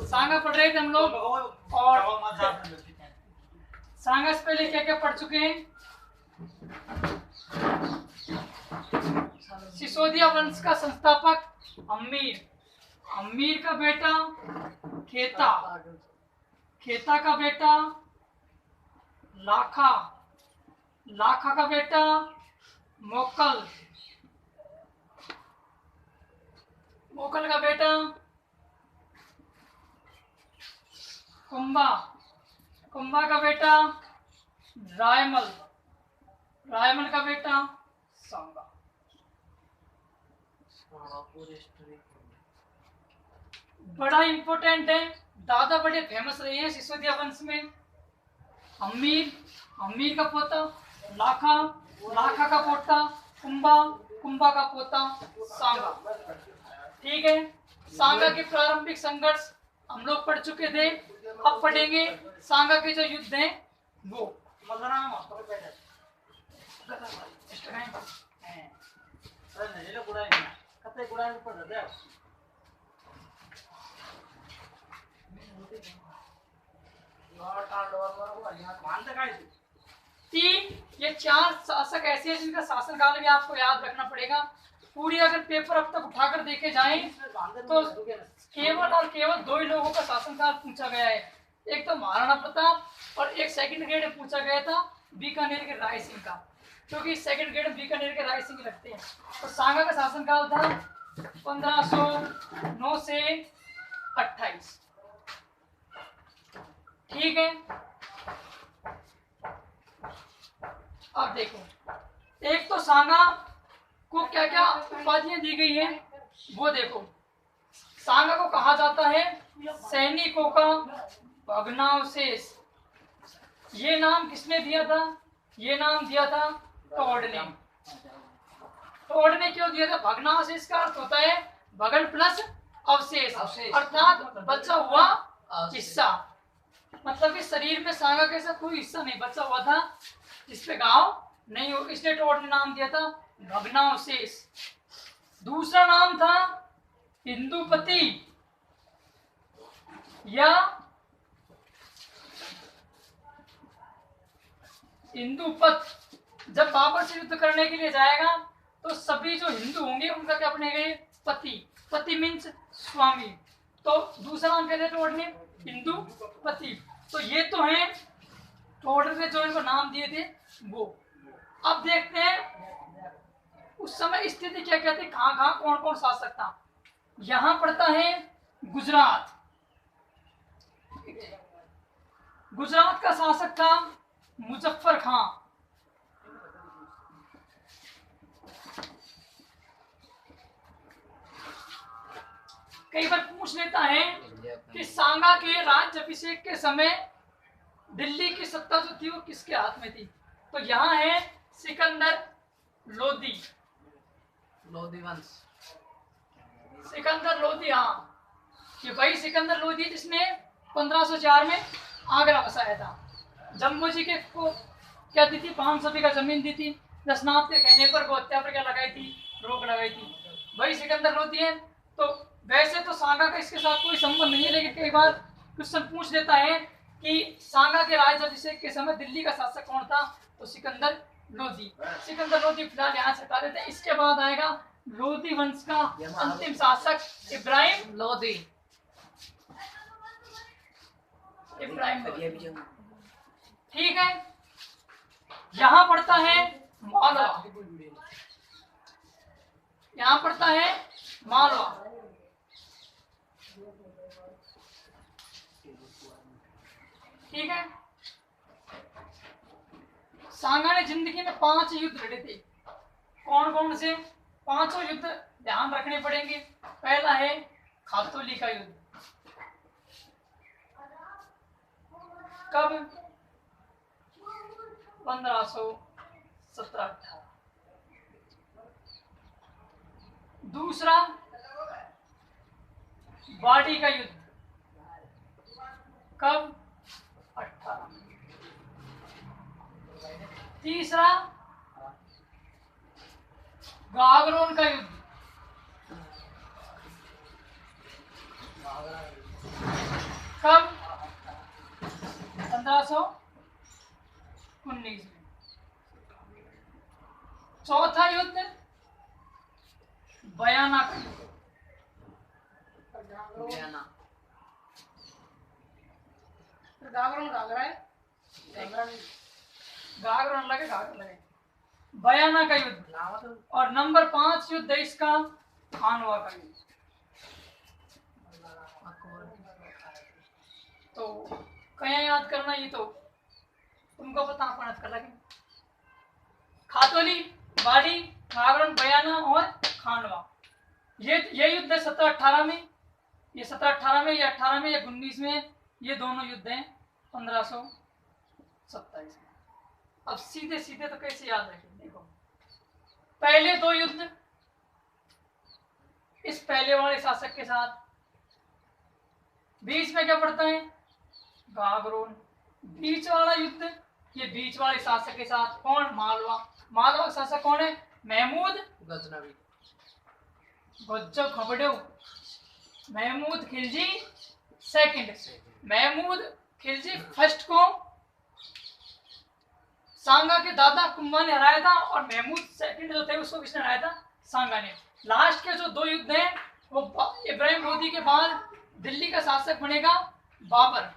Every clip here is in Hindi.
सांगा पढ़ रहे थे हम लोग। और सांगा से पहले क्या क्या पढ़ चुके हैं? सिसोदिया वंश का संस्थापक अम्मीर, अम्मीर का बेटा खेता, खेता का बेटा लाखा, लाखा का बेटा मोकल, मोकल का बेटा कुंभा, कुंभा का बेटा रायमल, रायमल का बेटा सांगा। बड़ा इंपॉर्टेंट है, दादा बड़े फेमस रहे हैं सिसोदिया वंश में। अम्मीर, अम्मीर का पोता लाखा, लाखा का पोता कुंभा, कुंभा का पोता सांगा। ठीक है, सांगा के प्रारंभिक संघर्ष हम लोग पढ़ चुके थे। अब पढ़ेंगे सांगा के जो युद्ध हैं वो। तीन ये चार शासक ऐसे हैं जिनका शासनकाल भी आपको याद रखना पड़ेगा। पूरी अगर पेपर अब तक उठाकर देखे जाएं तो केवल और केवल दो ही लोगों का शासनकाल पूछा गया है। एक तो महाराणा प्रताप और एक सेकंड ग्रेड में पूछा गया था बीकानेर के राय सिंह का, क्योंकि सेकंड ग्रेड में बीकानेर के राय सिंह लगते हैं। तो सांगा का शासनकाल था 1509 से 28। ठीक है, अब देखो, एक तो सांगा को क्या क्या उपाधियां दी गई है वो देखो। सांगा को कहा जाता है सैनिकों का भग्नावशेष। ये नाम किसने दिया था? ये नाम दिया था टॉड ने। टॉड ने क्यों दिया था? भग्नावशेष का अर्थ होता है भगन प्लस अवशेष, अर्थात बचा हुआ हिस्सा। मतलब कि शरीर में सांगा के साथ कोई हिस्सा नहीं बचा हुआ था जिसपे घाव नहीं हो, इसलिए टॉड ने नाम दिया था भग्नावशेष। दूसरा नाम था इंदुपति या इंदुपत। जब बाबर से युद्ध करने के लिए जाएगा तो सभी जो हिंदू होंगे उनका क्या बनेगा? पति। पति मीन्स स्वामी। तो दूसरा नाम कहते टोड ने इंदुपति। तो ये तो है टोड ने जो इनको नाम दिए थे वो। अब देखते हैं उस समय स्थिति क्या क्या थी, कहाँ कहाँ कौन कौन शासक था। यहां पड़ता है गुजरात। गुजरात का शासक था मुजफ्फर खां। कई बार पूछ लेता है कि सांगा के राज्य अभिषेक के समय दिल्ली की सत्ता जो थी वो किसके हाथ में थी? तो यहाँ है सिकंदर लोदी, लोधी वंश, सिकंदर लोदी। हाँ, ये वही सिकंदर लोदी जिसने 1504 में आगरा बसाया था। जम्मू जी के को क्या दी थी? 500 बीघा जमीन दी थी। दशनाथ के कहने पर हत्या पर क्या लगाई थी? रोक लगाई थी। वही सिकंदर लोदी है। तो वैसे तो सांगा का इसके साथ कोई संबंध नहीं है, लेकिन कई बार क्वेश्चन पूछ लेता है कि सांगा के राज्याभिषेक के समय दिल्ली का शासक कौन था? तो सिकंदर लोदी। सिकंदर लोदी फिलहाल यहाँ से हटा देते हैं। इसके बाद आएगा लोदी वंश का अंतिम शासक इब्राहिम लोदी। इब्राहिम लोदी, ठीक है। यहां पड़ता है मालवा, यहां पड़ता है मालवा। ठीक है, सांगा ने जिंदगी में 5 युद्ध लड़े थे। कौन कौन से? 5 युद्ध ध्यान रखने पड़ेंगे। पहला है खातौली का युद्ध। कब? 1517-18। दूसरा वाडी का युद्ध। कब? 18। तीसरा गागरोन का युद्ध। कब? 1519 में। चौथा युद्ध बयाना का युद्ध। बयाना। घाघरा लगे बयाना का युद्ध। और नंबर 5 युद्ध है इसका खानवा का युद्ध। तो कया याद करना, ये तो तुमको पता, अपन कर लगे। खातोली, बाड़ी, घाघरा, बयाना और खानवा, ये युद्ध है 1718 में। ये 1718 में या 18 में या 19 में, ये दोनों युद्ध हैं 1527 में। अब सीधे सीधे तो कैसे याद रखें, देखो पहले दो युद्ध इस पहले वाले शासक के साथ, बीच में क्या पड़ता है? घाघरोन। बीच वाला युद्ध ये बीच वाले शासक के साथ, कौन? मालवा। मालवा का शासक कौन है? महमूद गजनवी। गज्जब खबड़ो, महमूद खिलजी सेकंड। महमूद खिलजी फर्स्ट को सांगा के दादा कुंभा ने हराया था, और महमूद सेकंड जो थे उसको किसने हराया था? सांगा ने। लास्ट के जो दो युद्ध हैं वो इब्राहिम लोदी के बाद दिल्ली का शासक बनेगा बाबर।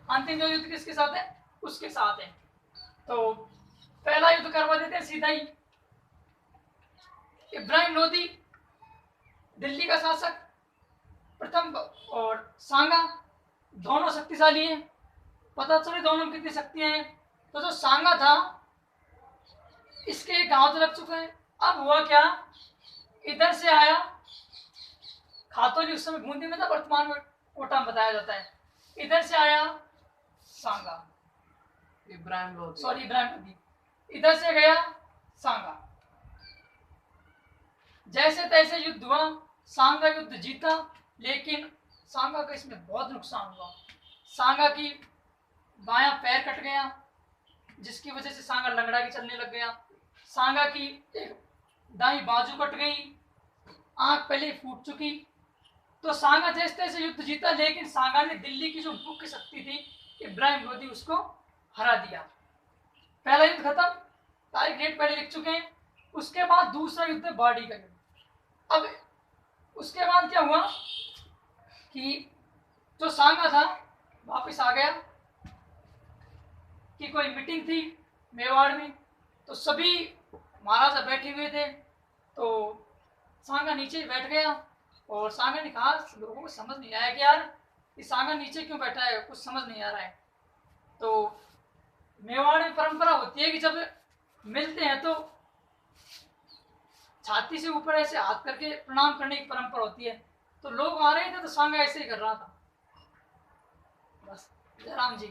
अंतिम जो युद्ध किसके साथ है? उसके साथ है। तो पहला युद्ध करवा देते हैं सीधा ही। इब्राहिम लोदी दिल्ली का शासक प्रथम, और सांगा, दोनों शक्तिशाली हैं। पता चले दोनों में कितनी शक्तियां हैं। तो जो सांगा था इसके एक गांव तो लग चुका है। अब हुआ क्या, इधर से आया खातोली, उस समय बूंदी में था, वर्तमान में कोटा में बताया जाता है। इधर से आया सांगा, इब्राहिम लोदी, सॉरी इब्राहिम लोदी, इधर से गया सांगा। जैसे तैसे युद्ध हुआ, सांगा युद्ध जीता, लेकिन सांगा का इसमें बहुत नुकसान हुआ। सांगा की बायां पैर कट गया, जिसकी वजह से सांगा लंगड़ा के चलने लग गया। सांगा की एक दाईं बाजू कट गई, आंख पहले ही फूट चुकी। तो सांगा जैसे तैसे युद्ध जीता, लेकिन सांगा ने दिल्ली की जो मुख्य शक्ति थी इब्राहिम लोदी, उसको हरा दिया। पहला युद्ध खत्म, तारीख डेट पहले लिख चुके हैं। उसके बाद दूसरा युद्ध है बाड़ी का युद्ध। अब उसके बाद क्या हुआ कि जो सांगा था वापस आ गया, कि कोई मीटिंग थी मेवाड़ में, तो सभी महाराजा बैठे हुए थे। तो सांगा नीचे बैठ गया, और सांगा ने कहा, लोगों को समझ नहीं आया कि यार ये सांगा नीचे क्यों बैठा है, कुछ समझ नहीं आ रहा है। तो मेवाड़ में परंपरा होती है कि जब मिलते हैं तो छाती से ऊपर ऐसे हाथ करके प्रणाम करने की परंपरा होती है। तो लोग आ रहे थे तो सांगा ऐसे ही कर रहा था। बस जयराम जी,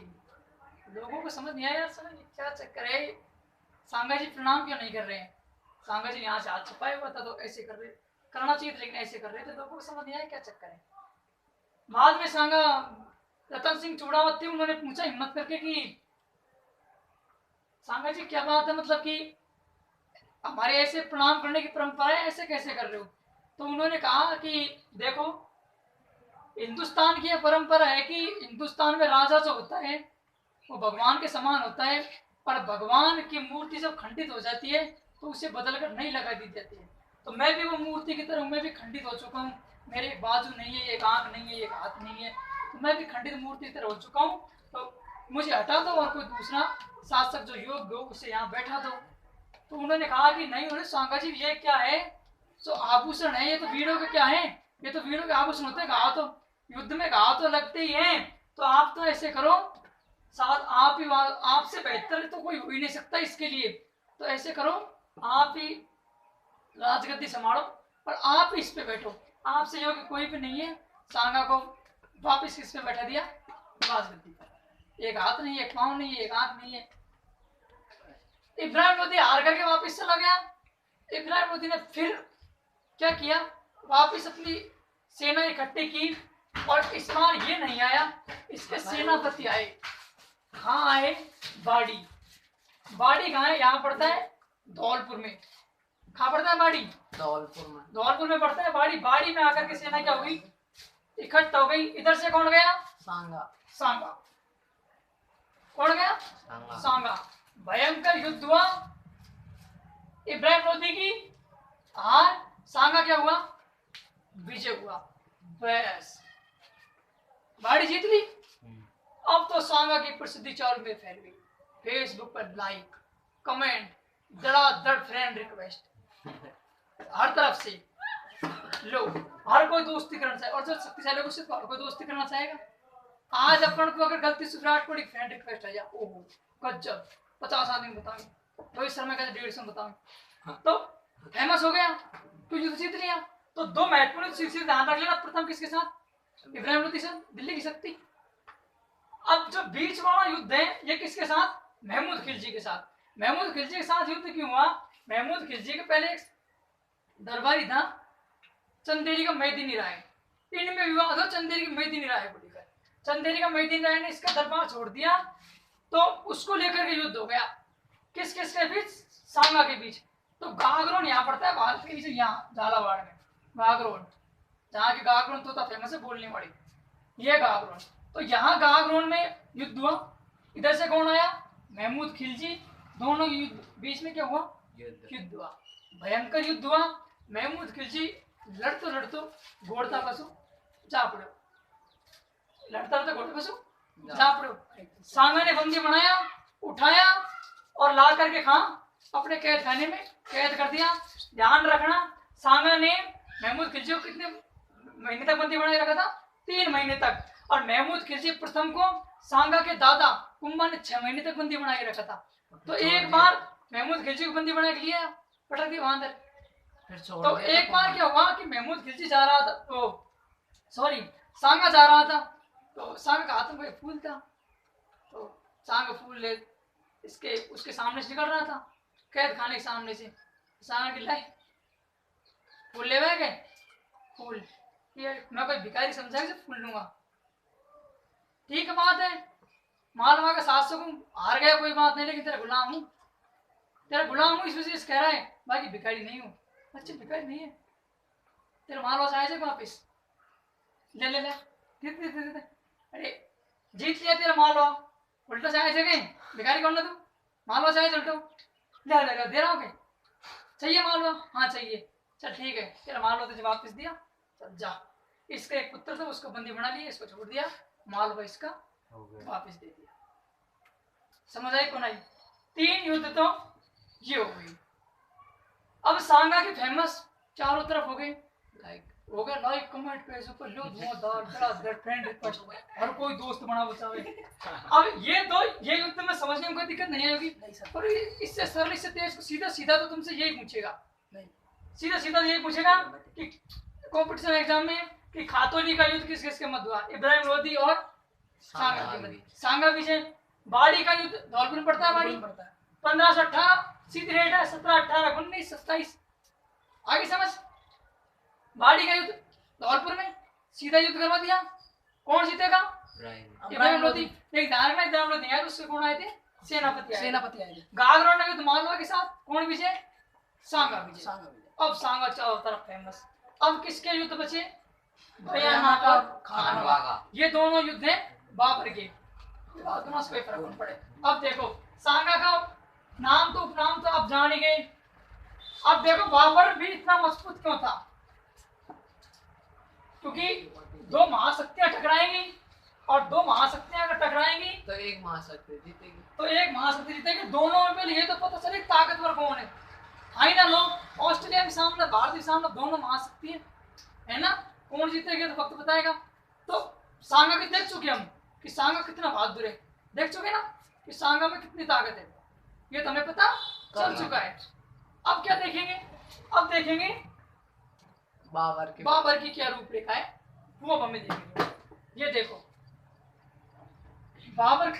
लोगों को समझ नहीं आया यार, समझ क्या चक्कर है, सांगा जी प्रणाम क्यों नहीं कर रहे हैं। सांगा जी यहाँ से हाथ छुपाया हुआ था तो ऐसे कर रहे, करना चाहिए था लेकिन ऐसे कर रहे थे। लोगों को समझ नहीं आया क्या चक्कर है। बाद में सांगा रतन सिंह चूड़ावत थे, उन्होंने पूछा हिम्मत करके कि सांगा जी क्या बात है, मतलब कि हमारे ऐसे प्रणाम करने की परंपरा है, ऐसे कैसे कर रहे हो। तो उन्होंने कहा कि देखो, हिंदुस्तान की यह परंपरा है कि हिंदुस्तान में राजा जो होता है वो भगवान के समान होता है, पर भगवान की मूर्ति जब खंडित हो जाती है तो उसे बदलकर नई लगा दी जाती है। तो मैं भी वो मूर्ति की तरह, मैं भी खंडित हो चुका हूँ। मेरे एक बाजू नहीं है, एक आंख नहीं है, एक हाथ नहीं है, तो मैं भी खंडित मूर्ति की तरह हो चुका हूँ। तो मुझे हटा दो और कोई दूसरा शासक जो योग्य हो उसे यहाँ बैठा दो। तो उन्होंने कहा कि नहीं, उन्होंने सांगा जी ये क्या है, जो आभूषण है, ये तो वीरों के क्या है, ये तो वीरों के आभूषण होते हैं। घाव तो युद्ध में घाव तो लगते ही हैं, तो आप तो ऐसे करो, साथ आप ही, आपसे बेहतर तो कोई हो ही नहीं सकता इसके लिए। तो ऐसे करो, आप ही राजगद्दी संभालो और आप इस पे बैठो, आपसे योग्य कोई भी नहीं है। सांगा को वापिस किस पे बैठा दिया? राजगद्दी पर। एक हाथ नहीं है, एक पाँव नहीं है, एक आंख नहीं है। इब्राहिम लोदी हार करके वापिस चला गया। इब्राहिम लोदी ने फिर क्या किया, वापिस अपनी सेना इकट्ठी की, और इस बार ये नहीं आया, इसके सेनापति आए। कहाँ आए? बाड़ी। बाड़ी कहाँ है? यहाँ पड़ता है धौलपुर में। कहाँ पड़ता है बाड़ी? धौलपुर में। धौलपुर में पड़ता है बाड़ी। बाड़ी में आकर के सेना क्या हुई, इकट्ठा हो गई। इधर से कौन गया? सांगा। सांगा। कौन गया? सांगा। भयंकर युद्ध हुआ, इब्राहिम लोदी की हार, सांगा क्या हुआ? विजय हुआ। बस बाड़ी जीत ली। अब तो सांगा की प्रसिद्धि चारों में फैल गई। फेसबुक पर लाइक, कमेंट, धड़ाधड़ फ्रेंड रिक्वेस्ट, हर तरफ से लोग, हर कोई दोस्ती करना चाहे, और जो शक्तिशाली को सिर्फ हर कोई दोस्ती करना चाहेगा। आज अपन को अगर गलती से विराट कोहली फ्रेंड रिक्वेस्ट आ जाए, ओहो गजब, 50 आदमी बताएंगे, रोहित शर्मा का 150 बताएंगे, तो फेमस हो गया, तो युद्ध जीत लिया। तो दो महत्वपूर्ण चीजें ध्यान रख लेना। प्रथम किसके साथ? इब्राहिम लोदी से, दिल्ली की शक्ति। अब जो बीच वाला युद्ध है ये किसके साथ? महमूद खिलजी के साथ। महमूद खिलजी के साथ युद्ध क्यों हुआ? महमूद खिलजी के पहले एक दरबारी था चंदेरी का मेदिनी राय, इनमें विवाद हो चंदेरी की मेदिनी राय को लेकर। चंदेरी का मेदिनी राय ने इसका दरबार छोड़ दिया, तो उसको लेकर के युद्ध हो गया। किस किस के बीच? सांगा के बीच। तो गागरोन यहाँ पड़ता है भारत के नीचे, यहाँ झालावाड़ में गागरोन, जहाँ की गागरोन तो फेमस है बोलने वाली, ये गागरोन। तो यहाँ गागरोन में युद्ध हुआ। इधर से कौन आया? महमूद खिलजी। दोनों के बीच में क्या हुआ? युद्ध हुआ, भयंकर युद्ध हुआ। महमूद खिलजी लड़ते लड़ते घोड़ता पशु जा पड़ो, लड़ता लड़ते घोड़ते पशु जा पड़ो। सांगा ने बंदी बनाया, उठाया और ला करके अपने कैद खाने में कैद कर दिया। ध्यान रखना, सांगा ने महमूद खिलजी को कितने महीने तक बंदी बनाए रखा था? 3 महीने तक। और महमूद खिलजी प्रथम को सांगा के दादा कुंभा ने 6 महीने तक बंदी बना के रखा था। तो एक बार महमूद खिलजी को बंदी बना के लिया, पटक दिया वहां अंदर। तो एक बार क्या हुआ कि महमूद खिलजी जा रहा था, सांगा जा रहा था, तो सांगा का हाथ में कोई फूल था, तो सांगा फूल ले इसके उसके सामने से निकल रहा था, कैद खाने के सामने से। सांगा की लाई फूल ले गए, फूल ये मैं कोई भिखारी समझा के फूल लूंगा, ठीक है बात है, मालवा का 700 को हार गया कोई बात नहीं, लेकिन तेरा गुलाम हूँ, तेरा गुलाम हूँ, इस वजह से कह रहा है, बाकी भिखारी नहीं हूँ। अच्छा भिखारी नहीं है, तेरा मालवा से आए वापिस ले ले ले, अरे जीत लिया तेरा मालवा, उल्टा से आए कहीं भिखारी कौन ना तू, मालवा से आए उल्टो ले ले दे रहा हूँ क्या? चाहिए मालवा? हाँ चाहिए, चल ठीक है, तेरा मालवा तुझे वापस दिया, चल जा। इसका एक पुत्र था, उसको बंदी बना लिया, इसको छोड़ दिया, मालवा इसका वापस दे दिया। समझ आई कौन आई? 3 युद्ध तो ये हो गई। अब सांगा की फेमस चारों तरफ हो गई, लाइक कमेंट पे ऊपर लो धुआंधार फ्रेंड रिक्वेस्ट, हर कोई दोस्त बना बचावे। अब ये युद्ध में समझने में कोई दिक्कत नहीं आएगी, पर इससे सरल, इससे तेज, सीधा सीधा तो तुमसे यही पूछेगा, सीधा सीधा यही पूछेगा कि कॉम्पिटिशन एग्जाम में कि खातोली का युद्ध किस किस के मध्य हुआ? इब्राहिम लोदी और सांगा के मध्य। सांगा विजय। बाड़ी का युद्ध धौलपुर पड़ता है, बाड़ी 1518 सीधी रेट है, 17, 18, 19, 27 आगे समझ। बाड़ी का युद्ध धौलपुर में सीधा युद्ध करवा दिया, कौन जीतेगा? इब्राहिम लोदी। एक ध्यान में इब्राहिम लोदी आए तो उससे कौन आए थे? सेनापति आए थे। गागरोन का युद्ध मालवा के साथ कौन विजय? सांगा विजय। अब सांगा चारों तरफ फेमस। अब किसके युद्ध बचे? बयाना का खानवा। ये दोनों युद्ध हैं बाबर के, दोनों से कोई फर्क नहीं पड़े। अब देखो सांगा का नाम तो उपनाम तो आप जान ही गए। अब देखो बाबर भी इतना मजबूत क्यों था? क्योंकि 2 महाशक्तियां टकराएंगी, और 2 महाशक्तियां अगर टकराएंगी तो एक महाशक्ति जीतेगी, दोनों में ये तो पता चले ताकतवर कौन है। फाइनल हो ऑस्ट्रेलिया के सामने, भारत के सामने, दोनों महाशक्ति है ना, कौन जीतेगा तो वक्त बताएगा। तो सांगा की देख चुके हम कि सांगा कितना बहादुर है, देख चुके ना कि सांगा में कितनी ताकत है, ये तो हमें पता चल चुका है। अब क्या देखेंगे? अब देखेंगे बाबर की क्या रूपरेखा है, वो अब हमें देखेंगे। ये देखो बाबर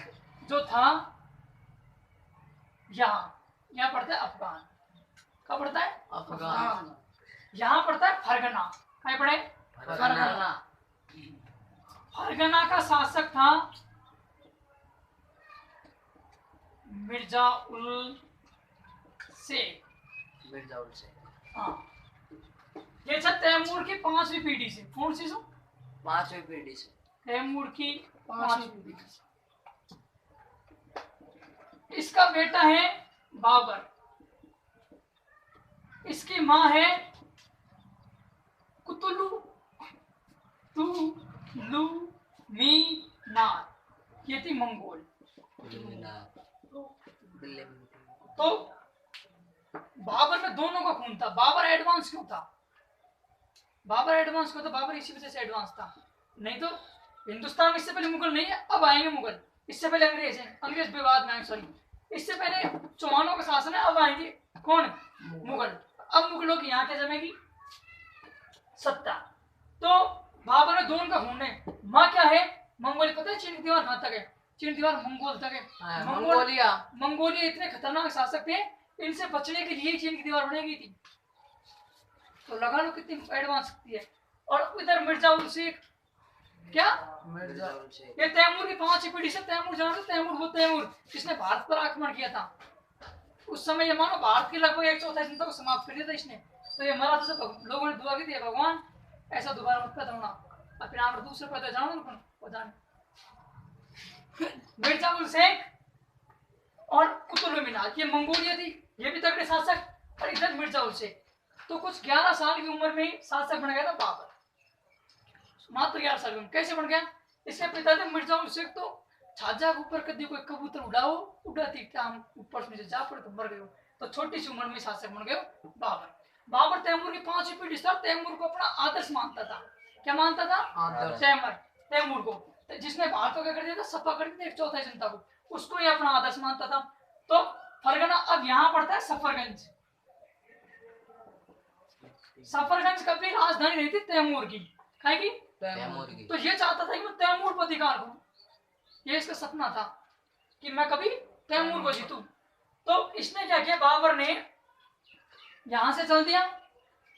जो था यहाँ पड़ता है अफगान, कहाँ पड़ता है? अफगान। यहाँ पड़ता है फरगना, कहाँ पड़े? फरगना। फरगना का शासक था मिर्जा उल शेख। हाँ, ये तैमूर की 5वीं पीढ़ी से। कौन सी? 5वीं पीढ़ी से। तैमूर की 5वीं पीढ़ी से। इसका बेटा है बाबर, इसकी माँ है कुतुलू तुलू मीनार, ये थी मंगोल। तो बाबर में दोनों का खून था। बाबर एडवांस क्यों था? बाबर एडवांस क्यों था? बाबर इसी वजह से एडवांस था, नहीं तो हिंदुस्तान में इससे पहले मुगल नहीं है, अब आएंगे मुगल। इससे पहले अंग्रेज हैं, अंग्रेज भी बाद में आएंगे, सॉरी इससे पहले चौहानों का शासन है, अब आएंगे कौन? मुगल। अब मुगलों की यहाँ क्या जमेगी? सत्ता। तो बाबर में दोनों का खून है। माँ क्या है? मंगोल। पता है चीन की दीवार कहाँ तक है? चीन दीवार मंगोल तक है। मंगोलिया इतने खतरनाक शासक थे, इनसे बचने के लिए चीन की दीवार बनाई गई थी। तो लगा लो कितनी एडवांस शक्ति है। और इधर मिर्जा उल शेख, क्या मिर्जा ये तैमूर की 5वीं पीढ़ी से। तैमूर जानते? तैमूर वो तैमूर जिसने भारत पर आक्रमण किया था। उस समय ये मानो भारत की लगभग 1/4 जनता को समाप्त कर दिया था इसने। तो ये मरा था, सब लोगों ने दुआ की थी, भगवान ऐसा दोबारा मत पैदा होना, अपने आप दूसरे पैदा जाओ ना पता नहीं। मिर्जा उल शेख और कुतुब मीनार, ये मंगोलिया थी, ये भी तगड़े शासक। और इधर मिर्जा उल शेख, तो कुछ 11 साल की उम्र में ही शासक बन गया था बाबर, मात्र 11 साल में। कैसे बन गया? इसके पिता थे मिर्जा उल शेख, तो छाजा के ऊपर कभी कोई कबूतर उड़ाओ, उड़ाती टांग ऊपर से नीचे जा पड़े तो मर गए। तो छोटी सी उम्र में शासक बन गए बाबर। बाबर तैमूर की 5वीं पीढ़ी से। तैमूर को अपना आदर्श मानता था। क्या मानता था? तैमूर को, जिसने भारत को क्या कर दिया था? सफा कर दिया 1/4 जनता को, उसको ये अपना आदर्श मानता था। तो फरगना अब यहाँ पड़ता है सफरगंज। सफरगंज कभी राजधानी नहीं थी तैमूर की, है की? तो ये चाहता था कि मैं तैमूर पर अधिकार करूं, ये इसका सपना था कि मैं कभी तैमूर को जीतूं। तो इसने क्या किया? बाबर ने यहां से चल दिया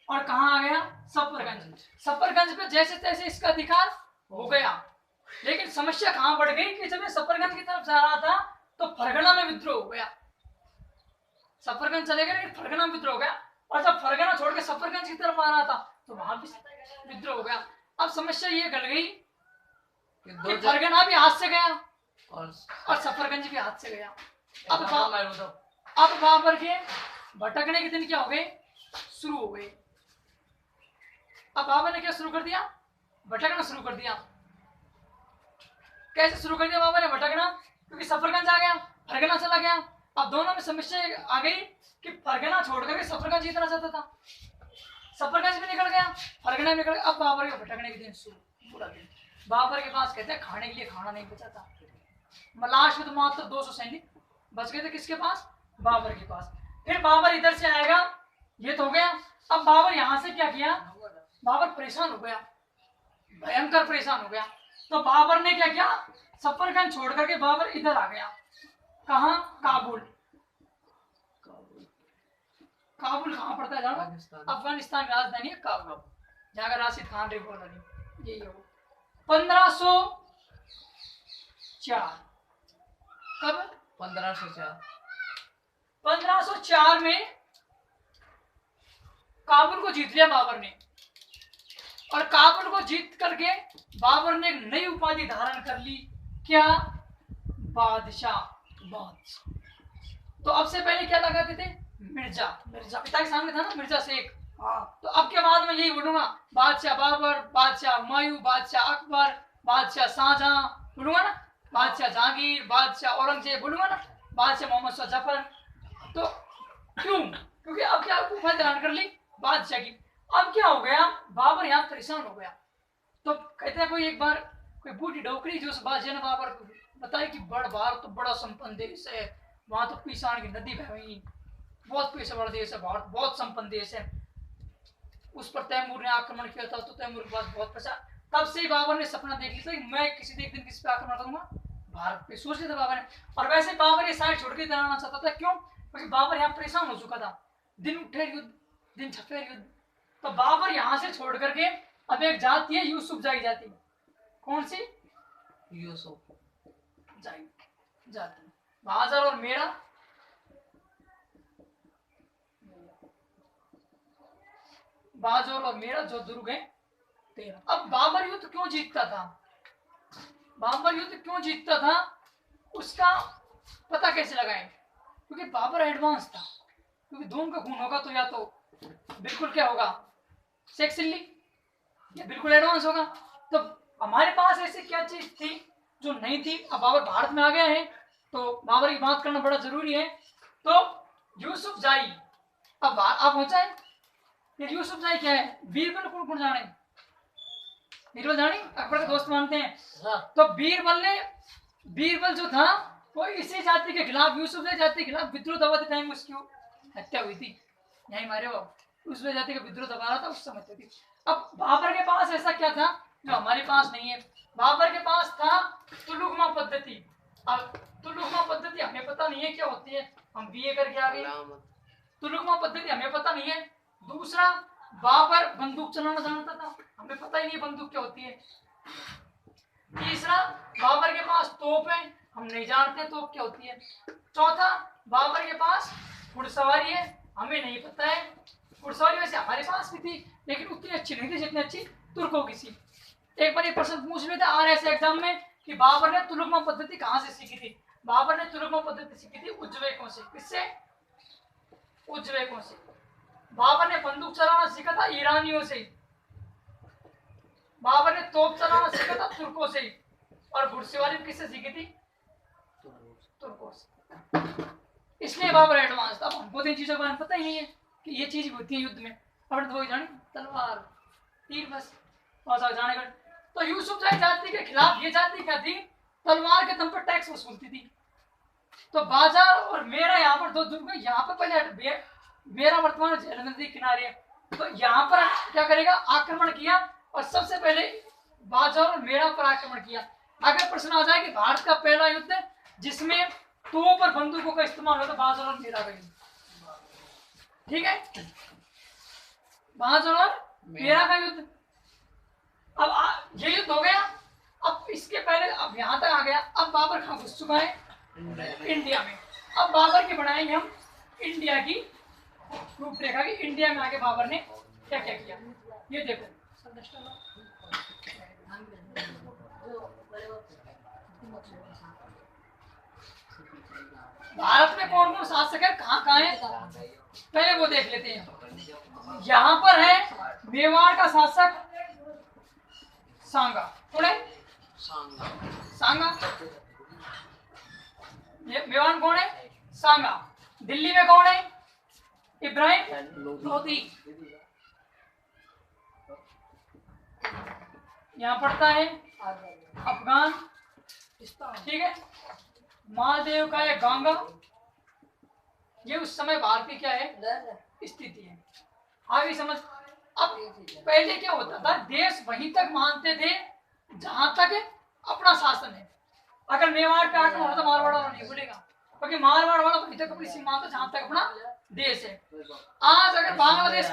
और कहां आ गया? सफरगंज। सफरगंज पे जैसे तैसे इसका अधिकार हो गया। लेकिन समस्या कहां बढ़ गई कि जब ये सफरगंज की तरफ जा रहा था तो फरगना में विद्रोह हो गया। सफरगंज चले गए लेकिन फरगना में विद्रोह हो गया। और जब फरगना छोड़ के सफरगंज की तरफ आ रहा था तो वहां भी विद्रोह हो गया। अब समस्या ये गल गई कि फरगना भी हाथ से गया और सफरगंज भी हाथ से गया। अब बाबर के भटकने के दिन क्या हो गए? शुरू हो गए। अब बाबर ने क्या शुरू कर दिया? भटकना शुरू कर दिया। कैसे शुरू कर दिया बाबर ने भटकना? क्योंकि सफरगंज आ गया, फरगना चला गया। अब दोनों में समस्या आ गई कि फरगना छोड़ करके सफरगंज इतना चाहता था, सफरगंज भी निकल गया, फरगना भी निकल गया। अब बाबर के भटकने के दिन शुरू, पूरा दिन बाबर के पास कहते हैं खाने के लिए खाना नहीं बचा था। लास्ट में तो मात्र 200 सैनिक बच गए थे। किसके पास? बाबर के पास। फिर बाबर इधर से आएगा, ये तो हो गया। अब बाबर यहां से क्या किया? बाबर परेशान हो गया, भयंकर परेशान हो गया। तो बाबर ने क्या किया? सफरगंज छोड़ करके बाबर इधर आ गया। कहां? काबुल। काबुल कहां पड़ता है जानो? अफगानिस्तान की राजधानी है काबुल, जहां का राशिद खान रिवॉल्वर यही हो। 1504 कब? 1504 में काबुल को जीत लिया बाबर ने। और काबुल को जीत करके बाबर ने एक नई उपाधि धारण कर ली। क्या? बादशाह। तो अब से पहले क्या लगाते थे? मिर्जा। मिर्जा पिता के सामने था ना, मिर्जा शेख। तो अब के बाद में यही बोलूंगा, बादशाह बाबर, बादशाह हुमायूं, बादशाह अकबर, बादशाह शाहजहां बोलूंगा ना, बादशाह जहांगीर, बादशाह औरंगजेब बोलूंगा ना, बादशाह मोहम्मद शाह जफर। तो क्यों? क्योंकि अब क्या उपाधि धारण कर ली बादशाह की। अब क्या हो गया? बाबर यहाँ परेशान हो गया। तो कहते हैं कोई एक बार कोई बूढ़ी डोकरी जो उस बादशाह ने बाबर को बताया कि बड़ भारत तो बड़ा संपन्न देश है, वहां तो पीसान की नदी बह गई, बहुत पैसा बड़ा देश है भारत, बहुत संपन्न देश है। उस पर तैमूर ने आक्रमण किया था तो तैमूर के पास बहुत पैसा। तब से बाबर ने सपना देख लिया कि मैं किसी एक दिन किस पे आक्रमण करूंगा? भारत पे। सोच लिया था बाबर ने। और वैसे बाबर ये साइड छोड़ के जाना चाहता था। क्यों? क्योंकि बाबर यहाँ परेशान हो चुका था। दिन उठे युद्ध, दिन छपे युद्ध। तो बाबर यहाँ से छोड़ करके अब एक जाति है यूसुफ जाई जाति। कौन सी? यूसुफ जाई जाति। बाजार और मेरा बाजोर और मेरा जो दुर्ग है 13। अब बाबर युद्ध क्यों जीतता था? बाबर युद्ध क्यों जीतता था उसका पता कैसे लगाएं? क्योंकि बाबर एडवांस था, क्योंकि धूम का खून होगा तो या तो बिल्कुल क्या होगा, सेक्सिली, या बिल्कुल एडवांस होगा। तो हमारे पास ऐसी क्या चीज थी जो नहीं थी? अब बाबर भारत में आ गया है तो बाबर की बात करना बड़ा जरूरी है। तो यूसुफ जाई, अब आप हो जाए ये यूसुफ जाई क्या है? बीरबल कौन कौन जाने? बीरबल जाने अकबर के दोस्त मानते हैं। हाँ। तो बीरबल जो था वो इसी जाति के खिलाफ, यूसुफ जाति के खिलाफ विद्रोह दबाते टाइम उसकी हत्या हुई थी। यही मारे वो उस जाति का विद्रोह दबा रहा था उस समय थी। अब बाबर के पास ऐसा क्या था जो हमारे पास नहीं है? बाबर के पास था तुलुगमा पद्धति। अब तुलुगमा पद्धति हमें पता नहीं है क्या होती है, हम बीए करके आ गए। तुलुगमा पद्धति हमें पता नहीं है। दूसरा, बाबर बंदूक चलाना जानता था, हमें पता ही नहीं बंदूक क्या होती है। तीसरा, बाबर के पास तोप है, हम नहीं जानते तोप क्या होती है। चौथा, बाबर के पास घुड़सवारी है, हमें नहीं पता है। घुड़सवारी वैसे हमारे पास भी थी लेकिन उतनी अच्छी नहीं थी जितनी अच्छी तुर्कों की थी। एक बार ये प्रश्न पूछ लेते आरएस एग्जाम में कि बाबर ने तुलुगमा पद्धति कहां से सीखी थी? बाबर ने तुलुगमा पद्धति सीखी थी उज्बेकों से। किससे? उज्बेकों से। बाबर ने बंदूक चलाना सीखा था ईरानियों से। बाबर ने तोप चलाना सीखा था तुर्कों से। और घुड़सवारी किससे सीखी थी? तुर्कों से। इसलिए बाबर एडवांस था। हमको तो इन चीजों के बारे में पता ही नहीं है कि ये चीज होती है युद्ध में। अपन तो वही जाने तलवार, तीर, बस और जाने का। तो यूसुफ जाति के खिलाफ ये जाति क्या थी? तलवार के दम पर टैक्स वसूलती थी। तो बाजार और मेरा यहाँ पर दो दुर्ग, यहाँ पर पहले मेरा वर्तमान झेलम नदी किनारे है, तो यहाँ पर क्या करेगा? आक्रमण किया और सबसे पहले बाजार और मेरा पर आक्रमण किया। अगर प्रश्न आ जाए कि भारत का पहला युद्ध जिसमें तोप और बंदूकों का इस्तेमाल होता, बाजार और मेरा का युद्ध, ठीक है, बाजार और मेरा का युद्ध। अब ये युद्ध हो गया। अब इसके पहले अब यहाँ तक आ गया। अब बाबर कहाँ घुस चुका है? इंडिया में। अब बाबर की बनाएंगे हम इंडिया की रूपरेखा की। इंडिया में आके बाबर ने क्या क्या किया ये देखो। भारत में कौन कौन शासक है, कहाँ कहाँ है, पहले वो देख लेते हैं। यहाँ पर है मेवाड़ का शासक सांगा। कौन है? सांगा। ये मेवाड़ कौन है? सांगा। दिल्ली में कौन है? इब्राहिम लोधी। यहाँ पड़ता है अफगान, ठीक है। मालदीव का है गंगा। ये उस समय भारत की क्या है स्थिति है, आगे समझ। अब पहले क्या होता था, देश वहीं तक मानते थे जहां तक अपना शासन है। अगर मेवाड़ पे आक्रमण होता तो मारवाड़ वाला नहीं बोलेगा, क्योंकि मारवाड़ वाला वहीं तक अपनी सीमा मानता जहां तक अपना देश है। आज अगर बांग्लादेश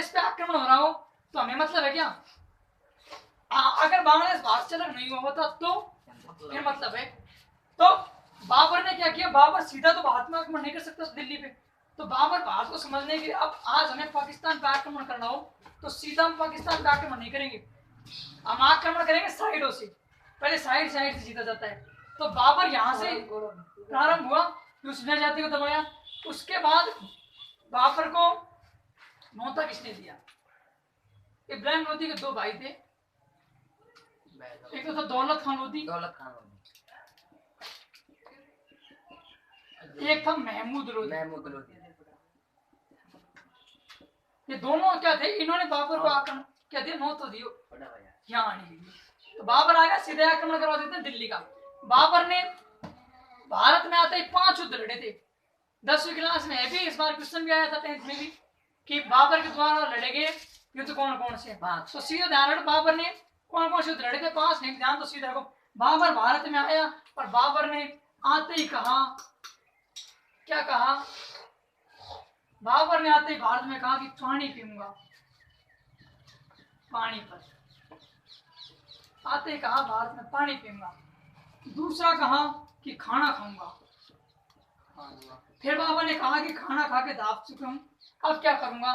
पे आक्रमण हो रहा हो तो हमें मतलब है क्या? अगर बांग्लादेश भारत से अलग नहीं हुआ होता तो फिर मतलब है। तो बाबर ने क्या किया? बाबर सीधा तो भारत में आक्रमण नहीं कर सकता दिल्ली पे, तो बाबर भारत को समझने के अब आज हमें पाकिस्तान पे आक्रमण करना हो तो सीधा हम पाकिस्तान पे आक्रमण नहीं करेंगे, हम आक्रमण करेंगे साइडों से। पहले साइड से जीता जाता है। तो बाबर यहाँ से प्रारंभ हुआ, यूसुफ जाति को दबाया। उसके बाद बाबर को नौता किसने दिया? इब्राहिम लोधी के दो भाई थे, एक तो था दौलत खान लोधी, एक था महमूद लोधी। ये दोनों क्या थे? इन्होंने बाबर को आक्रमण क्या दिया? नौ तो दियो यहाँ आने के लिए। तो बाबर आ गया, सीधे आक्रमण करवा देते हैं दिल्ली का। बाबर ने भारत में आते ही 5 युद्ध लड़े थे। 10वीं क्लास में है भी, इस बार क्वेश्चन भी आया था 10th में भी कि बाबर के द्वारा लड़े गए युद्ध कौन कौन से। तो सीधे ध्यान रखो, बाबर ने कौन कौन से युद्ध लड़े थे? 5 नहीं, ध्यान तो सीधे रखो। बाबर भारत में आया और बाबर ने आते ही कहा, क्या कहा? बाबर ने आते ही भारत में कहा कि पानी पीऊंगा। पानी पर आते ही कहा भारत में पानी पीऊंगा। दूसरा कहा कि खाना खाऊंगा। फिर बाबर ने कहा कि खाना खा के दाब चुका हूं, अब क्या करूंगा?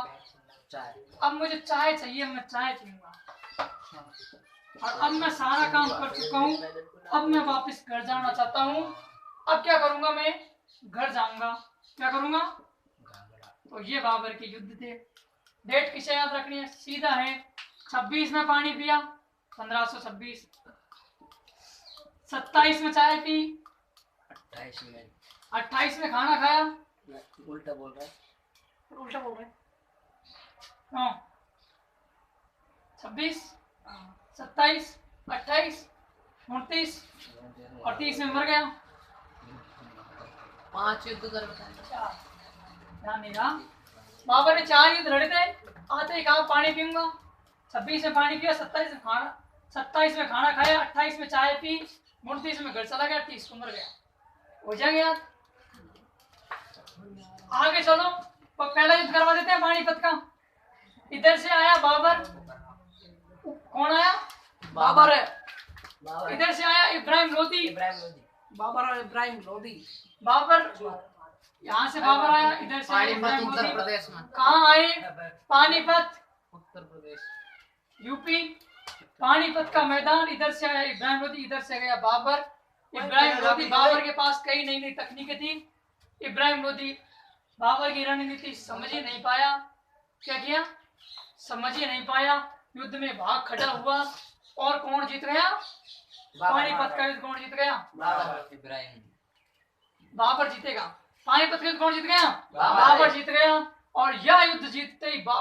चाय। अब मुझे चाय चाहिए, मैं चाय पीऊंगा। और अब मैं सारा काम कर चुका हूँ, अब मैं वापस घर जाना चाहता हूँ। अब क्या करूंगा, मैं घर जाऊंगा। क्या करूंगा? तो ये बाबर के युद्ध थे। डेट किसे याद रखनी है? सीधा है 26 में पानी पिया, 1526। 27 में चाय पी, 28 में 28 में खाना खाया। उल्टा बोल रहा है। उल्टा बोल रहे क्यों? 26, 27, 28, 29 और 30 में मर गया। 5 युद्ध कर बताए। ध्यान नहीं रहा। बाबर ने 4 युद्ध लड़े थे, आते ही कहा पानी पीऊंगा। 26 में पानी पिया, 27 में खाना खाया, 28 में चाय पी, 29 में घर चला गया, 30 को मर गया। हो जाएगा याद? आगे चलो, तो पहला युद्ध करवा देते हैं पानीपत का। इधर से आया बाबर। कौन आया? बाबर है। इधर से आया इब्राहिम लोदी। बाबर और इब्राहिम लोदी। बाबर यहाँ से बाबर आया, इधर से आया पानीपत इब्राहिम उत्तर लोदी। प्रदेश में। कहाँ आए? पानीपत उत्तर प्रदेश यूपी। पानीपत का मैदान, इधर से आया इब्राहिम लोदी, इधर से गया बाबर। इब्राहिम लोदी, बाबर के पास कई नई नई तकनीकें थी। इब्राहिम लोदी बाबर की रणनीति समझ ही नहीं पाया। क्या किया? समझ ही नहीं पाया। युद्ध में भाग खड़ा हुआ। और कौन जीत गया? पानीपत का युद्ध कौन जीत गया? बाबर। इब्राहिम बाबर जीतेगा। पानीपत का युद्ध कौन जीत गया? बाबर। बाबर जीत गया। और यह युद्ध जीतते ही